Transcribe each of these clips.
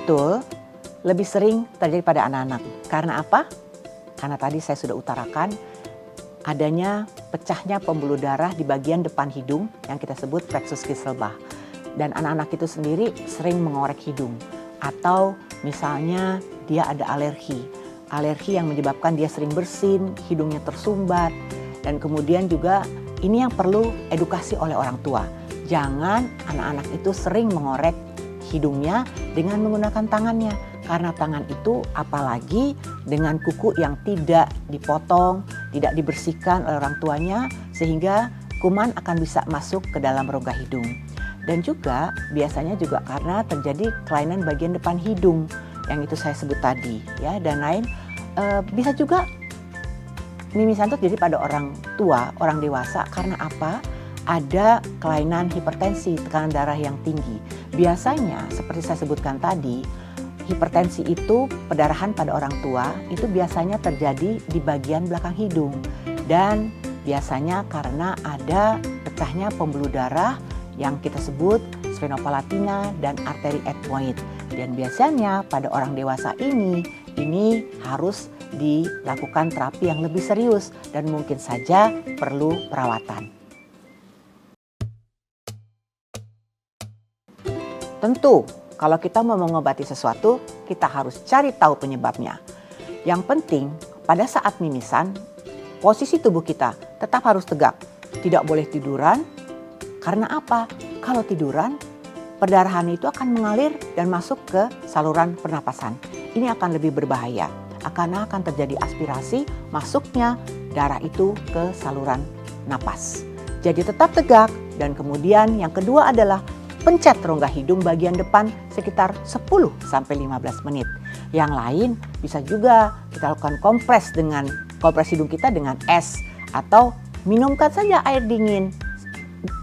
Betul, lebih sering terjadi pada anak-anak. Karena apa? Karena tadi saya sudah utarakan adanya pecahnya pembuluh darah di bagian depan hidung yang kita sebut plexus Kieselbach. Dan anak-anak itu sendiri sering mengorek hidung. Atau misalnya dia ada alergi. Alergi yang menyebabkan dia sering bersin, hidungnya tersumbat. Dan kemudian juga ini yang perlu edukasi oleh orang tua. Jangan anak-anak itu sering mengorek hidungnya dengan menggunakan tangannya. Karena tangan itu apalagi dengan kuku yang tidak dipotong, tidak dibersihkan oleh orang tuanya, sehingga kuman akan bisa masuk ke dalam rongga hidung. Dan juga biasanya juga karena terjadi kelainan bagian depan hidung yang itu saya sebut tadi, ya, dan lain. Bisa juga mimisan itu terjadi pada orang tua, orang dewasa. Karena apa? Ada kelainan hipertensi, tekanan darah yang tinggi. Biasanya seperti saya sebutkan tadi, hipertensi itu pendarahan pada orang tua itu biasanya terjadi di bagian belakang hidung. Dan biasanya karena ada pecahnya pembuluh darah yang kita sebut sphenopalatina dan arteri ethmoid. Dan biasanya pada orang dewasa ini harus dilakukan terapi yang lebih serius dan mungkin saja perlu perawatan. Tentu, kalau kita mau mengobati sesuatu, kita harus cari tahu penyebabnya. Yang penting, pada saat mimisan, posisi tubuh kita tetap harus tegak. Tidak boleh tiduran. Karena apa? Kalau tiduran, perdarahan itu akan mengalir dan masuk ke saluran pernapasan. Ini akan lebih berbahaya. Karena akan terjadi aspirasi masuknya darah itu ke saluran napas. Jadi tetap tegak. Dan kemudian yang kedua adalah pencet rongga hidung bagian depan sekitar 10-15 menit. Yang lain bisa juga kita lakukan kompres hidung kita dengan es atau minumkan saja air dingin.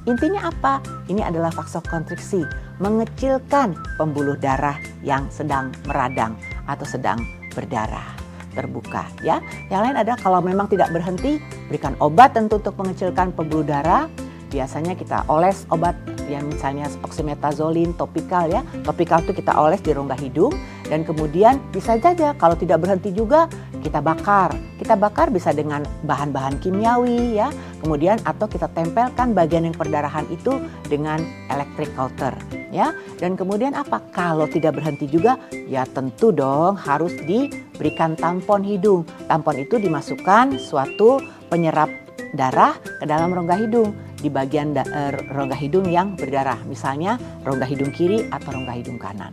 Intinya apa? Ini adalah vasokonstriksi, mengecilkan pembuluh darah yang sedang meradang atau sedang berdarah terbuka, ya. Yang lain adalah kalau memang tidak berhenti, berikan obat tentu untuk mengecilkan pembuluh darah. Biasanya kita oles obat yang misalnya oxymetazoline topikal, ya. Topikal itu kita oles di rongga hidung dan kemudian bisa saja kalau tidak berhenti juga kita bakar. Kita bakar bisa dengan bahan-bahan kimiawi, ya. Kemudian atau kita tempelkan bagian yang perdarahan itu dengan electric cauter, ya. Dan kemudian apa? Kalau tidak berhenti juga, ya tentu dong harus diberikan tampon hidung. Tampon itu dimasukkan suatu penyerap darah ke dalam rongga hidung di bagian rongga hidung yang berdarah, misalnya rongga hidung kiri atau rongga hidung kanan.